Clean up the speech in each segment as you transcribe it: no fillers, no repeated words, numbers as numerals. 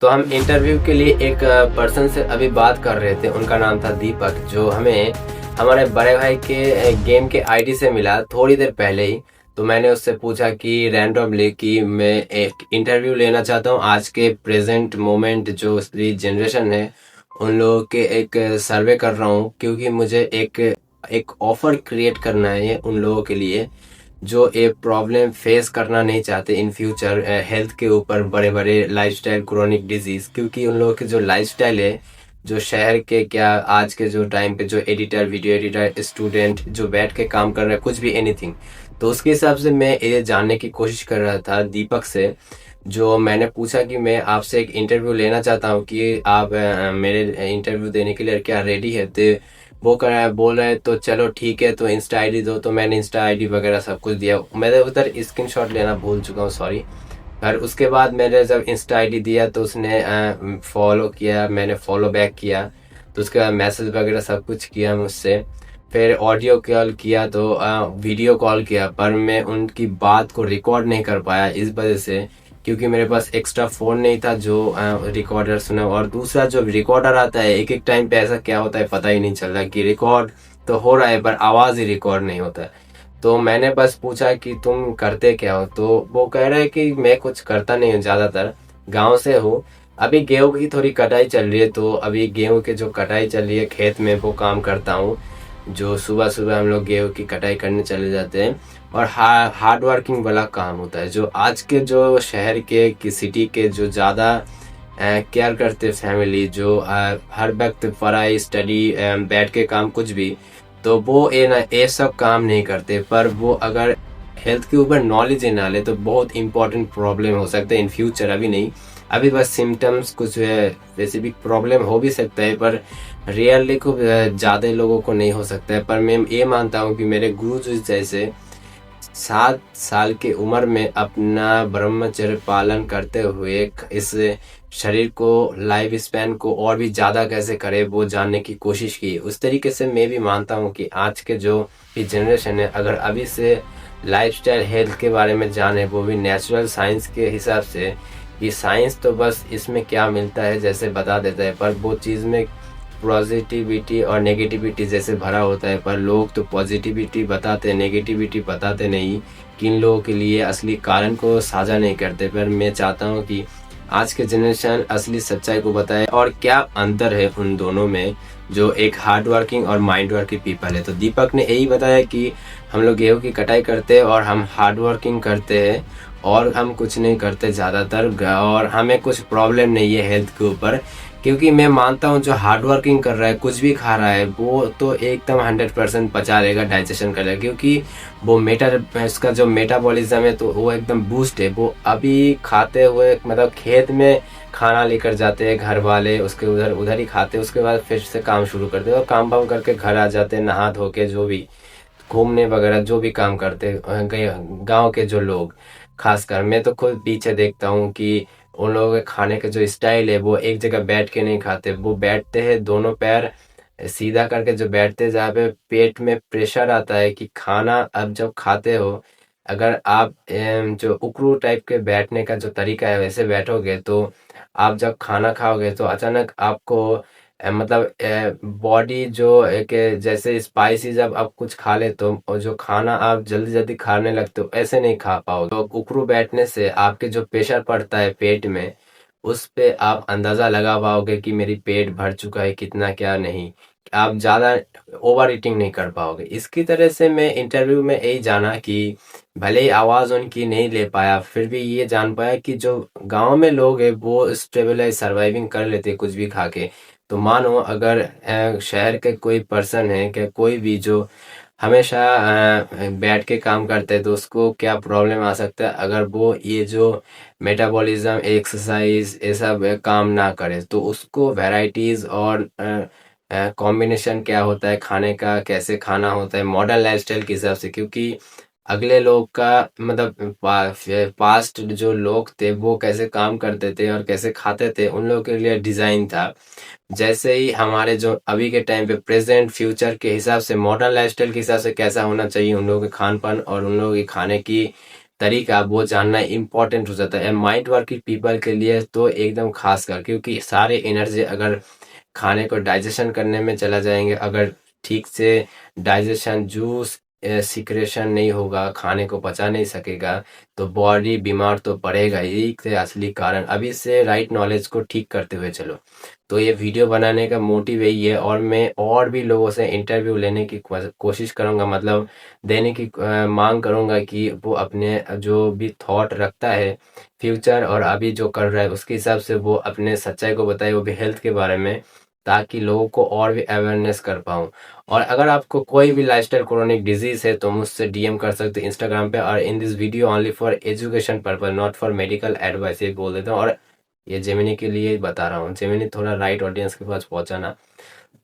तो हम इंटरव्यू के लिए एक पर्सन से अभी बात कर रहे थे। उनका नाम था दीपक, जो हमें हमारे बड़े भाई के गेम के आईडी से मिला थोड़ी देर पहले ही। तो मैंने उससे पूछा कि रैंडमली कि मैं एक इंटरव्यू लेना चाहता हूँ आज के प्रेजेंट मोमेंट जो जनरेशन है उन लोगों के एक सर्वे कर रहा हूँ, क्योंकि मुझे एक एक ऑफर क्रिएट करना है उन लोगों के लिए जो एक प्रॉब्लम फेस करना नहीं चाहते इन फ्यूचर हेल्थ के ऊपर, बड़े बड़े लाइफस्टाइल क्रोनिक डिजीज। क्योंकि उन लोगों के जो लाइफस्टाइल है, जो शहर के क्या आज के जो टाइम पे जो एडिटर, वीडियो एडिटर, स्टूडेंट जो बैठ के काम कर रहे हैं, कुछ भी एनीथिंग। तो उसके हिसाब से मैं ये जानने की कोशिश कर रहा था दीपक से। जो मैंने पूछा कि मैं आपसे एक इंटरव्यू लेना चाहता हूँ कि आप मेरे इंटरव्यू देने के लिए क्या रेडी है। तो वो कर रहा है, बोल रहा है तो चलो ठीक है, तो इंस्टा आईडी दो। तो मैंने इंस्टा आईडी वगैरह सब कुछ दिया। मैं उधर स्क्रीनशॉट लेना भूल चुका हूँ, सॉरी। और उसके बाद मैंने जब इंस्टा आईडी दिया तो उसने फॉलो किया, मैंने फॉलो बैक किया। तो उसके बाद मैसेज वगैरह सब कुछ किया मुझसे। फिर ऑडियो कॉल किया, तो वीडियो कॉल किया, पर मैं उनकी बात को रिकॉर्ड नहीं कर पाया इस वजह से क्योंकि मेरे पास एक्स्ट्रा फ़ोन नहीं था जो रिकॉर्डर सुने। और दूसरा जो रिकॉर्डर आता है, एक एक टाइम पे ऐसा क्या होता है पता ही नहीं चल रहा कि रिकॉर्ड तो हो रहा है पर आवाज़ ही रिकॉर्ड नहीं होता है। तो मैंने बस पूछा कि तुम करते क्या हो। तो वो कह रहे हैं कि मैं कुछ करता नहीं हूँ, ज़्यादातर गांव से हूँ। अभी गेहूं की थोड़ी कटाई चल रही है, तो अभी गेहूं के जो कटाई चल रही है खेत में वो काम करता हूँ। जो सुबह सुबह हम लोग गेहूं की कटाई करने चले जाते हैं। और हार्ड वर्किंग वाला काम होता है, जो आज के जो शहर के कि सिटी के जो ज़्यादा केयर करते फैमिली, जो हर वक्त पढ़ाई स्टडी बैठ के काम कुछ भी, तो वो ये सब काम नहीं करते। पर वो अगर हेल्थ के ऊपर नॉलेज ही ना ले तो बहुत इंपॉर्टेंट प्रॉब्लम हो सकता है इन फ्यूचर। अभी नहीं, अभी बस सिम्टम्स, कुछ स्पेसिफिक प्रॉब्लम हो भी सकता है पर रियरली खूब ज़्यादा लोगों को नहीं हो सकता है। पर मैं ये मानता हूँ कि मेरे गुरु जी जैसे 7 साल की उम्र में अपना ब्रह्मचर्य पालन करते हुए इस शरीर को, लाइफ स्पैन को और भी ज़्यादा कैसे करे वो जानने की कोशिश की। उस तरीके से मैं भी मानता हूँ कि आज के जो भी जनरेशन है, अगर अभी से लाइफस्टाइल हेल्थ के बारे में जाने, वो भी नेचुरल साइंस के हिसाब से। ये साइंस तो बस इसमें क्या मिलता है जैसे बता देता है, पर वो चीज़ में पॉजिटिविटी और नेगेटिविटी जैसे भरा होता है। पर लोग तो पॉजिटिविटी बताते, नेगेटिविटी बताते नहीं, किन लोगों के लिए असली कारण को साझा नहीं करते। पर मैं चाहता हूँ कि आज के जनरेशन असली सच्चाई को बताए और क्या अंतर है उन दोनों में, जो एक हार्ड वर्किंग और माइंड वर्किंग पीपल है। तो दीपक ने यही बताया कि हम लोग गेहूं की कटाई करते हैं और हम हार्ड वर्किंग करते हैं और हम कुछ नहीं करते ज़्यादातर, और हमें कुछ प्रॉब्लम नहीं है हेल्थ के ऊपर। क्योंकि मैं मानता हूँ जो हार्ड वर्किंग कर रहा है, कुछ भी खा रहा है, वो तो एकदम 100% पचा लेगा, डाइजेशन कर लेगा। क्योंकि वो इसका जो मेटाबॉलिज्म है तो वो एकदम बूस्ट है। वो अभी खाते हुए, मतलब खेत में खाना लेकर जाते हैं घर वाले, उसके उधर उधर ही खाते हैं, उसके बाद फिर से काम शुरू करते हैं और काम वाम करके घर आ जाते हैं, नहा धो के, जो भी घूमने वगैरह जो भी काम करते हैं गांव के जो लोग। खासकर मैं तो खुद पीछे देखता हूँ कि उन लोगों के खाने का जो स्टाइल है, वो एक जगह बैठ के नहीं खाते। वो बैठते हैं दोनों पैर सीधा करके जो बैठते हैं, जहाँ पे पेट में प्रेशर आता है कि खाना अब जब खाते हो, अगर आप जो उकड़ू टाइप के बैठने का जो तरीका है वैसे बैठोगे, तो आप जब खाना खाओगे तो अचानक आपको मतलब बॉडी जो एक जैसे स्पाइसी, जब आप कुछ खा लेते हो और जो खाना आप जल्दी जल्दी खाने लगते हो, ऐसे नहीं खा पाओगे। तो उकड़ू बैठने से आपके जो प्रेशर पड़ता है पेट में, उस पे आप अंदाज़ा लगा पाओगे कि मेरी पेट भर चुका है कितना, क्या नहीं। आप ज़्यादा ओवर ईटिंग नहीं कर पाओगे। इसकी तरह से मैं इंटरव्यू में यही जाना कि भले ही आवाज़ उनकी नहीं ले पाया, फिर भी ये जान पाया कि जो गांव में लोग हैं वो स्टेबलाइज सर्वाइविंग कर लेते कुछ भी खा के। तो मानो अगर शहर के कोई पर्सन है, क्या कोई भी जो हमेशा बैठ के काम करते हैं, तो उसको क्या प्रॉब्लम आ सकता है अगर वो ये जो मेटाबॉलिज्म, एक्सरसाइज, ये सब काम ना करे। तो उसको वैराइटीज़ और कॉम्बिनेशन क्या होता है खाने का, कैसे खाना होता है मॉडर्न लाइफस्टाइल के हिसाब से। क्योंकि अगले लोग का मतलब पास्ट जो लोग थे वो कैसे काम करते थे और कैसे खाते थे, उन लोगों के लिए डिज़ाइन था। जैसे ही हमारे जो अभी के टाइम पे प्रेजेंट फ्यूचर के हिसाब से, मॉडर्न लाइफस्टाइल के हिसाब से कैसा होना चाहिए उन लोगों के खान पान और उन लोगों के खाने की तरीका वो जानना इम्पोर्टेंट हो जाता है माइंड वर्किंग पीपल के लिए तो एकदम खास कर, क्योंकि सारे एनर्जी अगर खाने को डाइजेशन करने में चला जाएंगे, अगर ठीक से डाइजेशन जूस सिक्रेशन नहीं होगा, खाने को पचा नहीं सकेगा, तो बॉडी बीमार तो पड़ेगा। यही से असली कारण। अभी से राइट नॉलेज को ठीक करते हुए चलो। तो ये वीडियो बनाने का मोटिव यही है, और मैं और भी लोगों से इंटरव्यू लेने की कोशिश करूंगा, मतलब देने की मांग करूंगा कि वो अपने जो भी थॉट रखता है फ्यूचर और अभी जो कर रहा है उसके हिसाब से वो अपने सच्चाई को बताए, वो भी हेल्थ के बारे में, ताकि लोगों को और भी अवेयरनेस कर पाऊँ। और अगर आपको कोई भी लाइफस्टाइल क्रोनिक डिजीज है तो मुझसे डीएम कर सकते हैं इंस्टाग्राम पे। और in this video only for education purpose, not for medical advice, ये बोल देता हूँ। और ये जेमिनी के लिए बता रहा हूँ, जेमिनी थोड़ा राइट ऑडियंस के पास पहुंचाना।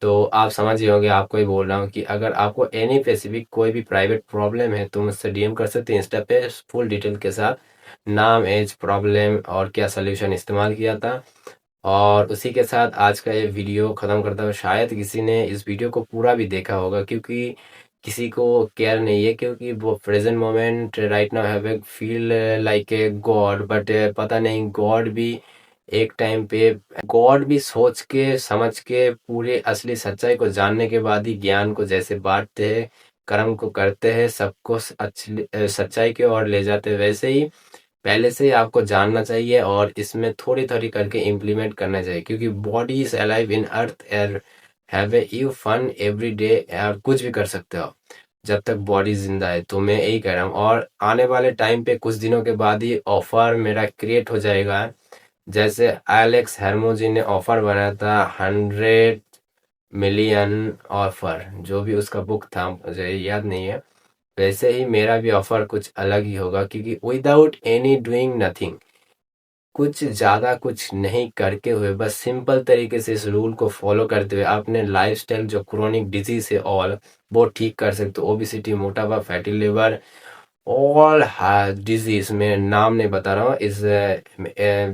तो आप समझ ही होंगे, आपको ही बोल रहा हूँ कि अगर आपको एनी स्पेसिफिक कोई भी प्राइवेट प्रॉब्लम है तो मुझसे डीएम कर सकते हैं इंस्टा पे, फुल डिटेल के साथ, नाम, एज, प्रॉब्लम और क्या सोल्यूशन इस्तेमाल किया था। और उसी के साथ आज का ये वीडियो ख़त्म करता हूँ। शायद किसी ने इस वीडियो को पूरा भी देखा होगा, क्योंकि किसी को केयर नहीं है, क्योंकि वो present moment right now have a feel like a god, but पता नहीं गॉड भी एक टाइम पे, गॉड भी सोच के समझ के पूरे असली सच्चाई को जानने के बाद ही ज्ञान को जैसे बांटते हैं, कर्म को करते हैं, सबको अच्छी सच्चाई की ओर ले जाते हैं, वैसे ही पहले से ही आपको जानना चाहिए और इसमें थोड़ी थोड़ी करके इम्प्लीमेंट करना चाहिए। क्योंकि body is alive in earth air, have a you fun every day, और कुछ भी कर सकते हो जब तक बॉडी जिंदा है। तो मैं यही कह रहा हूँ, और आने वाले टाइम पे कुछ दिनों के बाद ही ऑफर मेरा क्रिएट हो जाएगा, जैसे एलेक्स हर्मोजी ने ऑफर बनाया था 100 मिलियन ऑफर, जो भी उसका बुक था मुझे याद नहीं है, वैसे ही मेरा भी ऑफर कुछ अलग ही होगा। क्योंकि विदाउट एनी डूइंग नथिंग, कुछ ज़्यादा कुछ नहीं करके हुए, बस सिंपल तरीके से इस रूल को फॉलो करते हुए अपने लाइफस्टाइल जो क्रोनिक डिजीज है ऑल, वो ठीक कर सकते हो। ओबिसिटी, मोटापा, फैटी लिवर, ऑल डिजीज, में नाम नहीं बता रहा हूँ इस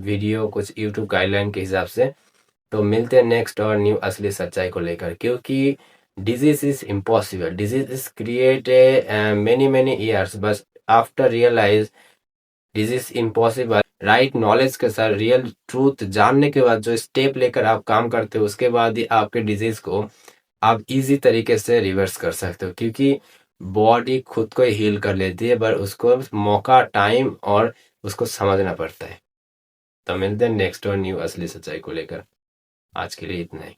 वीडियो कुछ यूट्यूब गाइडलाइन के हिसाब से। तो मिलते हैं नेक्स्ट और न्यू असली सच्चाई को लेकर, क्योंकि disease is impossible, disease is create many many years, बस after realise disease impossible, right knowledge के साथ रियल ट्रूथ जानने के बाद जो स्टेप लेकर आप काम करते हो, उसके बाद ही आपके डिजीज को आप इजी तरीके से रिवर्स कर सकते हो। क्योंकि बॉडी खुद को हील कर लेती है, पर उसको मौका, टाइम और उसको समझना पड़ता है। तो मिलते हैं नेक्स्ट और न्यू असली सच्चाई को लेकर। आज के लिए इतना ही।